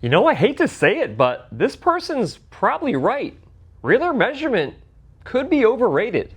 You know, I hate to say it, but this person's probably right. Real measurement could be overrated.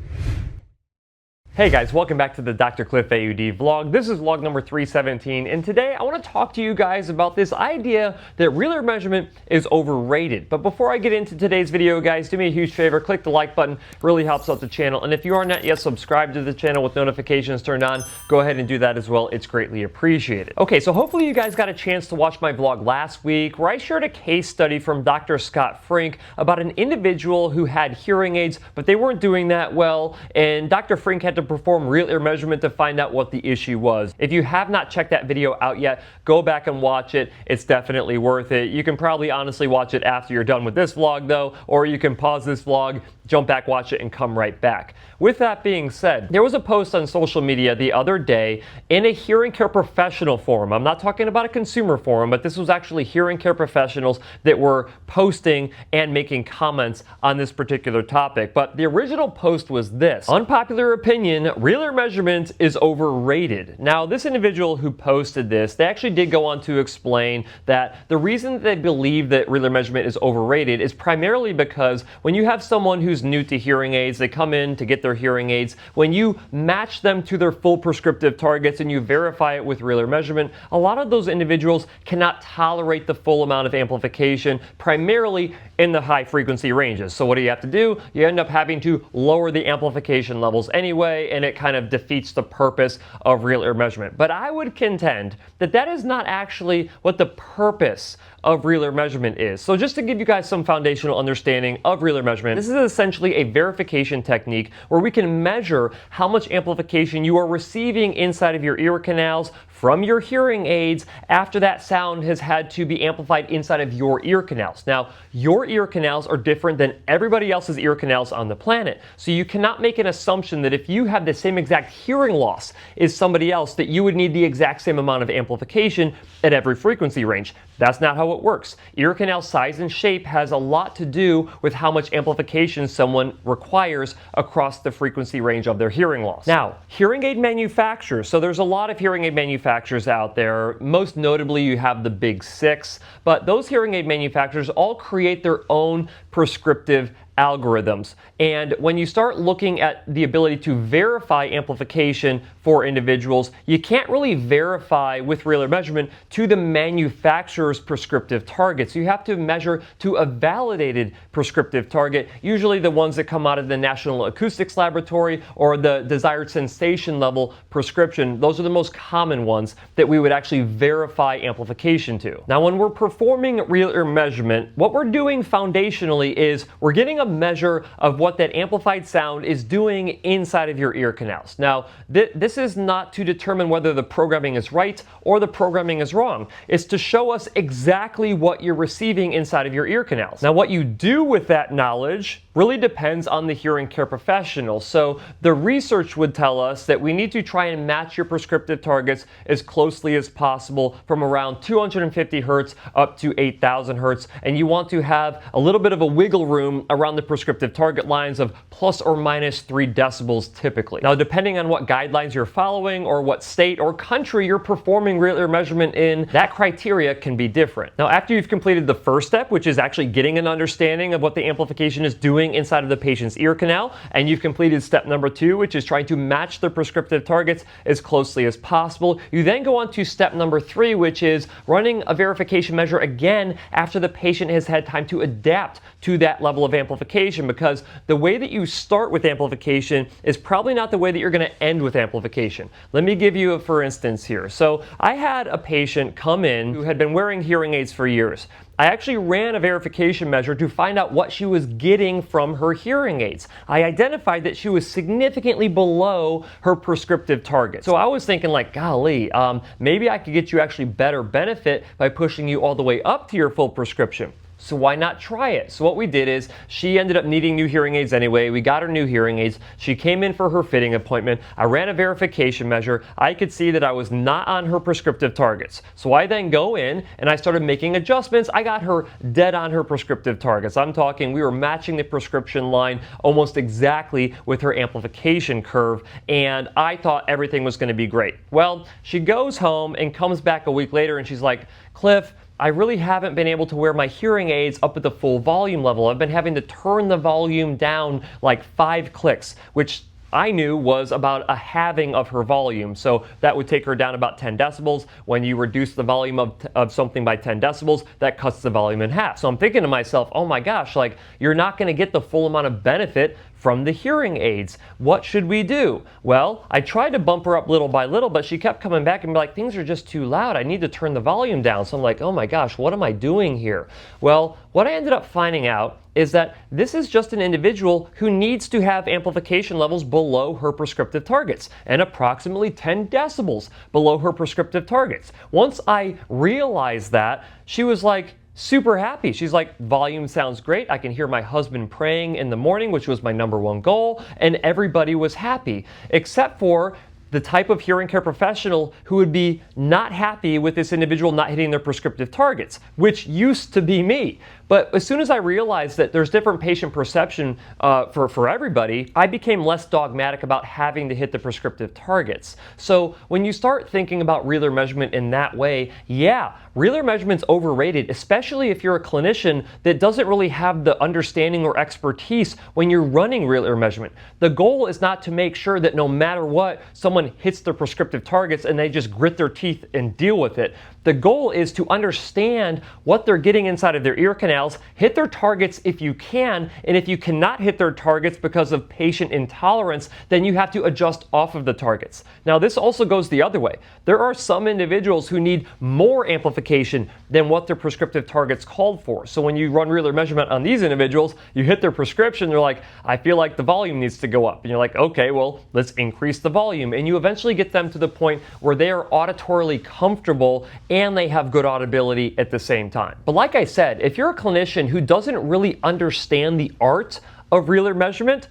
Hey guys, welcome back to the DrCliffAuD vlog. This is vlog number 317, and today I want to talk to you guys about this idea that real measurement is overrated. But before I get into today's video, guys, do me a huge favor, click the like button, really helps out the channel. And if you are not yet subscribed to the channel with notifications turned on, go ahead and do that as well. It's greatly appreciated. Okay, so hopefully you guys got a chance to watch my vlog last week where I shared a case study from Dr. Scott Frink about an individual who had hearing aids, but they weren't doing that well, and Dr. Frink had to perform real ear measurement to find out what the issue was. If you have not checked that video out yet, go back and watch it. It's definitely worth it. You can probably honestly watch it after you're done with this vlog though, or you can pause this vlog, jump back, watch it, and come right back. With that being said, there was a post on social media the other day in a hearing care professional forum. I'm not talking about a consumer forum, but this was actually hearing care professionals that were posting and making comments on this particular topic. But the original post was this: unpopular opinion, real ear measurement is overrated. Now, this individual who posted this, they actually did go on to explain that the reason that they believe that real ear measurement is overrated is primarily because when you have someone who's new to hearing aids, they come in to get their hearing aids, when you match them to their full prescriptive targets and you verify it with real ear measurement, a lot of those individuals cannot tolerate the full amount of amplification, primarily in the high frequency ranges. So what do you have to do? You end up having to lower the amplification levels anyway, and it kind of defeats the purpose of real ear measurement. But I would contend that that is not actually what the purpose of real ear measurement is. So just to give you guys some foundational understanding of real ear measurement, this is essentially a verification technique where we can measure how much amplification you are receiving inside of your ear canals from your hearing aids after that sound has had to be amplified inside of your ear canals. Now, your ear canals are different than everybody else's ear canals on the planet. So you cannot make an assumption that if you have the same exact hearing loss as somebody else, that you would need the exact same amount of amplification at every frequency range. That's not how it works. Ear canal size and shape has a lot to do with how much amplification someone requires across the frequency range of their hearing loss. Now, hearing aid manufacturers, so there's a lot of hearing aid manufacturers out there. Most notably, you have the big six, but those hearing aid manufacturers all create their own prescriptive algorithms. And when you start looking at the ability to verify amplification for individuals, you can't really verify with real ear measurement to the manufacturer's prescriptive targets. You have to measure to a validated prescriptive target, usually the ones that come out of the National Acoustics Laboratory or the desired sensation level prescription. Those are the most common ones that we would actually verify amplification to. Now, when we're performing real ear measurement, what we're doing foundationally is we're getting a measure of what that amplified sound is doing inside of your ear canals. Now, this is not to determine whether the programming is right or the programming is wrong. It's to show us exactly what you're receiving inside of your ear canals. Now, what you do with that knowledge really depends on the hearing care professional. So the research would tell us that we need to try and match your prescriptive targets as closely as possible from around 250 hertz up to 8,000 hertz. And you want to have a little bit of a wiggle room around the prescriptive target lines of plus or minus 3 decibels typically. Now, depending on what guidelines you're following or what state or country you're performing real ear measurement in, that criteria can be different. Now, after you've completed the first step, which is actually getting an understanding of what the amplification is doing inside of the patient's ear canal, and you've completed step number 2, which is trying to match the prescriptive targets as closely as possible, you then go on to step number 3, which is running a verification measure again after the patient has had time to adapt to that level of amplification, because the way that you start with amplification is probably not the way that you're going to end with amplification. Let me give you a for instance here. So I had a patient come in who had been wearing hearing aids for years. I actually ran a verification measure to find out what she was getting from her hearing aids. I identified that she was significantly below her prescriptive target. So I was thinking like, golly, maybe I could get you actually better benefit by pushing you all the way up to your full prescription. So why not try it? So what we did is she ended up needing new hearing aids anyway. We got her new hearing aids. She came in for her fitting appointment. I ran a verification measure. I could see that I was not on her prescriptive targets. So I then go in and I started making adjustments. I got her dead on her prescriptive targets. I'm talking, we were matching the prescription line almost exactly with her amplification curve, and I thought everything was going to be great. Well, she goes home and comes back a week later and she's like, Cliff, I really haven't been able to wear my hearing aids up at the full volume level. I've been having to turn the volume down like 5 clicks, which I knew was about a halving of her volume. So that would take her down about 10 decibels. When you reduce the volume of something by 10 decibels, that cuts the volume in half. So I'm thinking to myself, oh my gosh, like you're not going to get the full amount of benefit from the hearing aids. What should we do? Well, I tried to bump her up little by little, but she kept coming back and be like, things are just too loud. I need to turn the volume down. So I'm like, oh my gosh, what am I doing here? Well, what I ended up finding out is that this is just an individual who needs to have amplification levels below her prescriptive targets and approximately 10 decibels below her prescriptive targets. Once I realized that, she was like, super happy. She's like, volume sounds great. I can hear my husband praying in the morning, which was my #1 goal, and everybody was happy, except for the type of hearing care professional who would be not happy with this individual not hitting their prescriptive targets, which used to be me. But as soon as I realized that there's different patient perception for everybody, I became less dogmatic about having to hit the prescriptive targets. So when you start thinking about realer measurement in that way, yeah, realer measurement's overrated, especially if you're a clinician that doesn't really have the understanding or expertise when you're running realer measurement. The goal is not to make sure that no matter what, someone hits their prescriptive targets and they just grit their teeth and deal with it. The goal is to understand what they're getting inside of their ear canals, hit their targets if you can, and if you cannot hit their targets because of patient intolerance, then you have to adjust off of the targets. Now, this also goes the other way. There are some individuals who need more amplification than what their prescriptive targets called for. So when you run realer measurement on these individuals, you hit their prescription, they're like, I feel like the volume needs to go up. And you're like, okay, well, let's increase the volume. And you eventually get them to the point where they are auditorily comfortable and they have good audibility at the same time. But like I said, if you're a clinician who doesn't really understand the art of realer measurement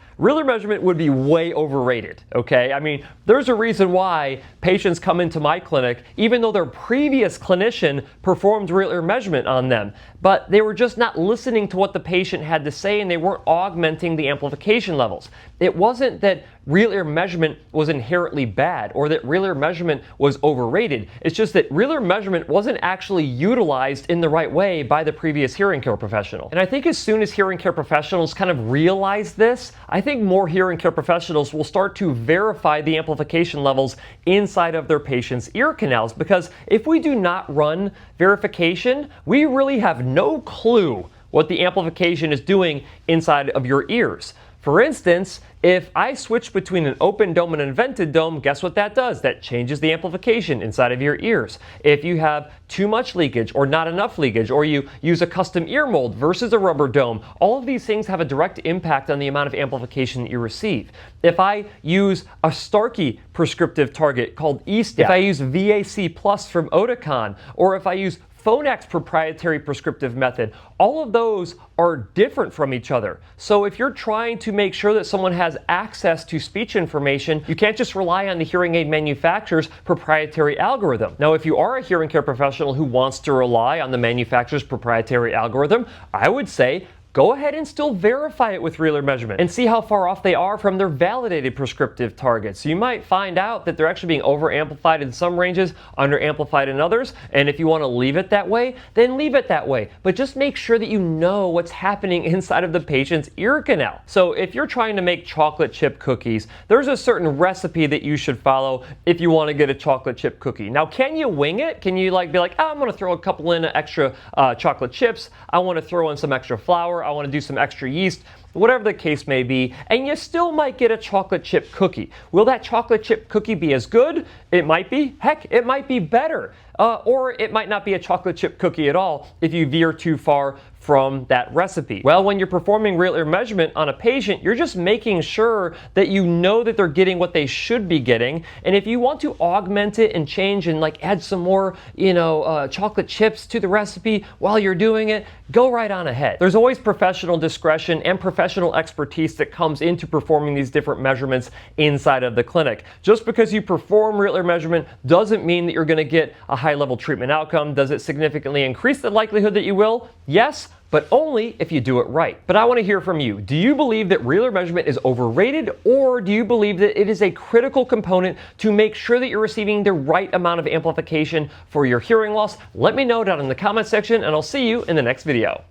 would be way overrated, okay? I mean, there's a reason why patients come into my clinic, even though their previous clinician performed realer measurement on them, but they were just not listening to what the patient had to say and they weren't augmenting the amplification levels. It wasn't that realer measurement was inherently bad or that realer measurement was overrated. It's just that realer measurement wasn't actually utilized in the right way by the previous hearing care professional. And I think as soon as hearing care professionals kind of realize this, I think more hearing care professionals will start to verify the amplification levels inside of their patients' ear canals, because if we do not run verification, we really have no clue what the amplification is doing inside of your ears. For instance, if I switch between an open dome and an vented dome, guess what that does? That changes the amplification inside of your ears. If you have too much leakage or not enough leakage, or you use a custom ear mold versus a rubber dome, all of these things have a direct impact on the amount of amplification that you receive. If I use a Starkey prescriptive target called E-Step, if I use VAC Plus from Oticon, or if I use Phonac's proprietary prescriptive method, all of those are different from each other. So if you're trying to make sure that someone has access to speech information, you can't just rely on the hearing aid manufacturer's proprietary algorithm. Now, if you are a hearing care professional who wants to rely on the manufacturer's proprietary algorithm, I would say go ahead and still verify it with realer measurement and see how far off they are from their validated prescriptive targets. So you might find out that they're actually being over-amplified in some ranges, under-amplified in others, and if you want to leave it that way, then leave it that way. But just make sure that you know what's happening inside of the patient's ear canal. So if you're trying to make chocolate chip cookies, there's a certain recipe that you should follow if you want to get a chocolate chip cookie. Now, can you wing it? Can you be like, oh, I'm going to throw a couple in extra chocolate chips, I want to throw in some extra flour, I want to do some extra yeast, whatever the case may be, and you still might get a chocolate chip cookie. Will that chocolate chip cookie be as good? It might be. Heck, it might be better. Or it might not be a chocolate chip cookie at all if you veer too far from that recipe. Well, when you're performing realer measurement on a patient, you're just making sure that you know that they're getting what they should be getting. And if you want to augment it and change and add some more, chocolate chips to the recipe while you're doing it, go right on ahead. There's always professional discretion and professional expertise that comes into performing these different measurements inside of the clinic. Just because you perform realer measurement doesn't mean that you're going to get a high-level treatment outcome. Does it significantly increase the likelihood that you will? Yes, but only if you do it right. But I want to hear from you. Do you believe that realer measurement is overrated, or do you believe that it is a critical component to make sure that you're receiving the right amount of amplification for your hearing loss? Let me know down in the comment section, and I'll see you in the next video.